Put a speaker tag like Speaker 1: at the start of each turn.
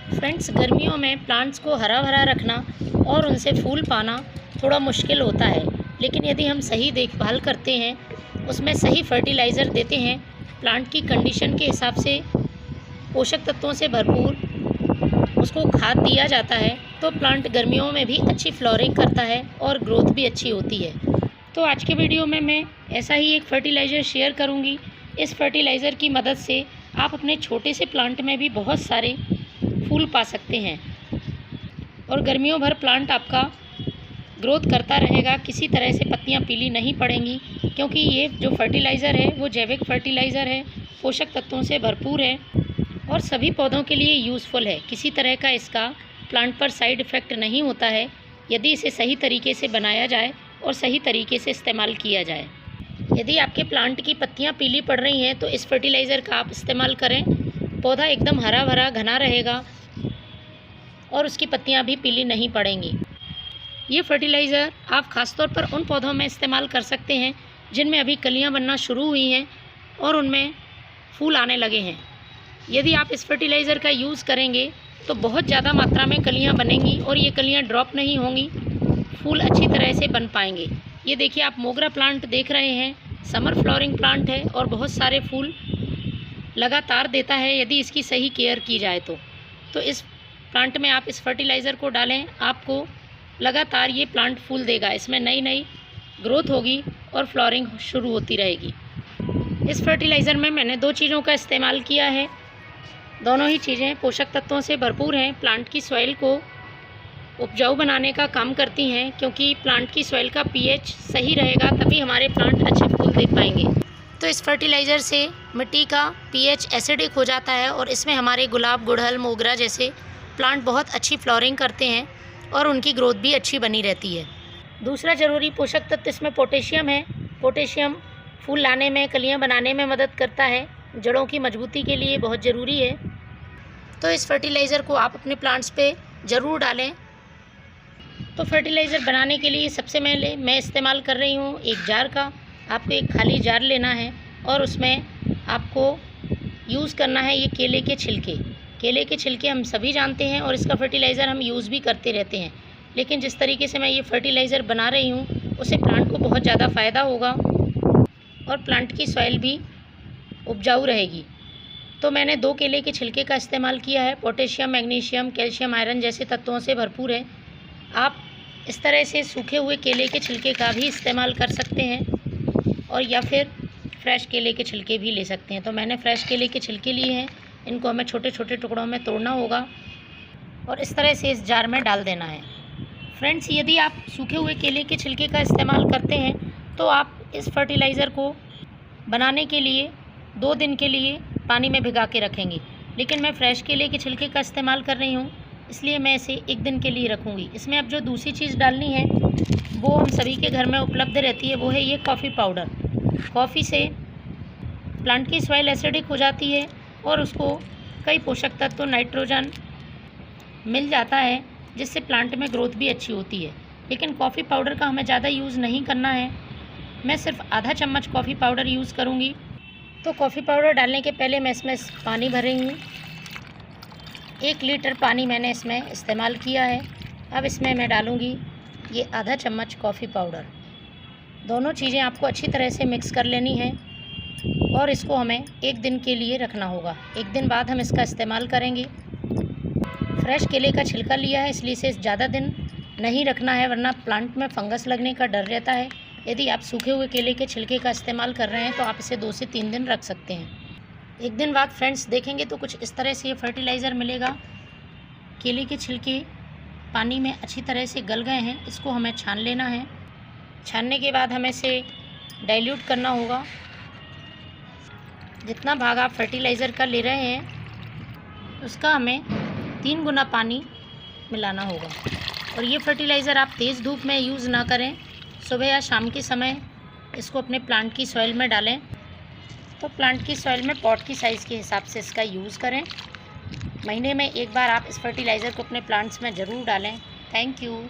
Speaker 1: Friends, गर्मियों में plants को हरा भरा रखना और उनसे फूल पाना थोड़ा मुश्किल होता है, लेकिन यदि हम सही देखभाल करते हैं, उसमें सही फर्टिलाइज़र देते हैं, प्लांट की कंडीशन के हिसाब से पोषक तत्वों से भरपूर उसको खाद दिया जाता है, तो प्लांट गर्मियों में भी अच्छी फ्लोरिंग करता है और ग्रोथ भी अच्छी होती है। तो आज के वीडियो में मैं ऐसा ही एक फर्टिलाइज़र शेयर करूंगी। इस फर्टिलाइज़र की मदद से आप अपने छोटे से प्लांट में भी बहुत सारे फूल पा सकते हैं और गर्मियों भर प्लांट आपका ग्रोथ करता रहेगा। किसी तरह से पत्तियां पीली नहीं पड़ेंगी, क्योंकि ये जो फर्टिलाइज़र है वो जैविक फर्टिलाइज़र है, पोषक तत्वों से भरपूर है और सभी पौधों के लिए यूज़फुल है। किसी तरह का इसका प्लांट पर साइड इफ़ेक्ट नहीं होता है, यदि इसे सही तरीके से बनाया जाए और सही तरीके से इस्तेमाल किया जाए। यदि आपके प्लांट की पत्तियां पीली पड़ रही हैं तो इस फर्टिलाइज़र का आप इस्तेमाल करें। पौधा एकदम हरा भरा घना रहेगा और उसकी पत्तियां भी पीली नहीं पड़ेंगी। ये फर्टिलाइज़र आप ख़ासतौर पर उन पौधों में इस्तेमाल कर सकते हैं जिनमें अभी कलियां बनना शुरू हुई हैं और उनमें फूल आने लगे हैं। यदि आप इस फर्टिलाइज़र का यूज़ करेंगे तो बहुत ज़्यादा मात्रा में कलियां बनेंगी और ये कलियां ड्रॉप नहीं होंगी, फूल अच्छी तरह से बन पाएंगे। ये देखिए, आप मोगरा प्लांट देख रहे हैं, समर फ्लावरिंग प्लांट है और बहुत सारे फूल लगातार देता है यदि इसकी सही केयर की जाए तो इस प्लांट में आप इस फर्टिलाइज़र को डालें, आपको लगातार ये प्लांट फूल देगा। इसमें नई नई ग्रोथ होगी और फ्लावरिंग शुरू होती रहेगी। इस फर्टिलाइज़र में मैंने 2 चीज़ों का इस्तेमाल किया है। दोनों ही चीज़ें पोषक तत्वों से भरपूर हैं, प्लांट की सॉइल को उपजाऊ बनाने का काम करती हैं, क्योंकि प्लांट की सॉइल का पीएच सही रहेगा तभी हमारे प्लांट अच्छे फूल दे पाएंगे। तो इस फर्टिलाइज़र से मिट्टी का पीएच एसिडिक हो जाता है और इसमें हमारे गुलाब, गुड़हल, मोगरा जैसे प्लांट बहुत अच्छी फ्लावरिंग करते हैं और उनकी ग्रोथ भी अच्छी बनी रहती है। दूसरा ज़रूरी पोषक तत्व इसमें पोटेशियम है। पोटेशियम फूल लाने में, कलियां बनाने में मदद करता है, जड़ों की मजबूती के लिए बहुत ज़रूरी है। तो इस फर्टिलाइज़र को आप अपने प्लांट्स पे ज़रूर डालें। तो फर्टिलाइज़र बनाने के लिए सबसे पहले मैं इस्तेमाल कर रही हूँ एक जार का। आपको एक खाली जार लेना है और उसमें आपको यूज़ करना है ये केले के छिलके। केले के छिलके हम सभी जानते हैं और इसका फर्टिलाइज़र हम यूज़ भी करते रहते हैं, लेकिन जिस तरीके से मैं ये फर्टिलाइज़र बना रही हूँ उससे प्लांट को बहुत ज़्यादा फ़ायदा होगा और प्लांट की सॉइल भी उपजाऊ रहेगी। तो मैंने 2 केले के छिलके का इस्तेमाल किया है। पोटेशियम, मैग्नीशियम, कैल्शियम, आयरन जैसे तत्वों से भरपूर है। आप इस तरह से सूखे हुए केले के छिलके का भी इस्तेमाल कर सकते हैं और या फिर फ्रेश केले के छिलके भी ले सकते हैं। तो मैंने फ्रेश केले के छिलके लिए हैं, इनको हमें छोटे छोटे टुकड़ों में तोड़ना होगा और इस तरह से इस जार में डाल देना है। फ्रेंड्स, यदि आप सूखे हुए केले के छिलके का इस्तेमाल करते हैं तो आप इस फर्टिलाइज़र को बनाने के लिए 2 दिन के लिए पानी में भिगा के रखेंगे, लेकिन मैं फ्रेश केले के छिलके का इस्तेमाल कर रही हूँ, इसलिए मैं इसे 1 दिन के लिए रखूँगी। इसमें अब जो दूसरी चीज़ डालनी है वो हम सभी के घर में उपलब्ध रहती है, वो है ये कॉफ़ी पाउडर। कॉफ़ी से प्लांट की सॉइल एसिडिक हो जाती है और उसको कई पोषक तत्व, नाइट्रोजन मिल जाता है, जिससे प्लांट में ग्रोथ भी अच्छी होती है। लेकिन कॉफ़ी पाउडर का हमें ज़्यादा यूज़ नहीं करना है, मैं सिर्फ आधा चम्मच कॉफ़ी पाउडर यूज़ करूँगी। तो कॉफ़ी पाउडर डालने के पहले मैं इसमें पानी भर रही हूँ। 1 लीटर पानी मैंने इसमें इस्तेमाल किया है। अब इसमें मैं डालूँगी ये आधा चम्मच कॉफ़ी पाउडर। दोनों चीज़ें आपको अच्छी तरह से मिक्स कर लेनी है और इसको हमें 1 दिन के लिए रखना होगा। 1 दिन बाद हम इसका इस्तेमाल करेंगे। फ्रेश केले का छिलका लिया है, इसलिए इसे ज़्यादा दिन नहीं रखना है, वरना प्लांट में फंगस लगने का डर रहता है। यदि आप सूखे हुए केले के छिलके का इस्तेमाल कर रहे हैं तो आप इसे 2 से 3 दिन रख सकते हैं। 1 दिन बाद फ्रेंड्स देखेंगे तो कुछ इस तरह से ये फर्टिलाइज़र मिलेगा। केले के छिलके पानी में अच्छी तरह से गल गए हैं, इसको हमें छान लेना है। छानने के बाद हमें इसे डाइल्यूट करना होगा। जितना भाग आप फर्टिलाइज़र का ले रहे हैं उसका हमें 3 गुना पानी मिलाना होगा। और ये फर्टिलाइज़र आप तेज़ धूप में यूज़ ना करें, सुबह या शाम के समय इसको अपने प्लांट की सॉइल में डालें। तो प्लांट की सॉइल में पॉट की साइज़ के हिसाब से इसका यूज़ करें। महीने में 1 बार आप इस फर्टिलाइज़र को अपने प्लांट्स में ज़रूर डालें। Thank you.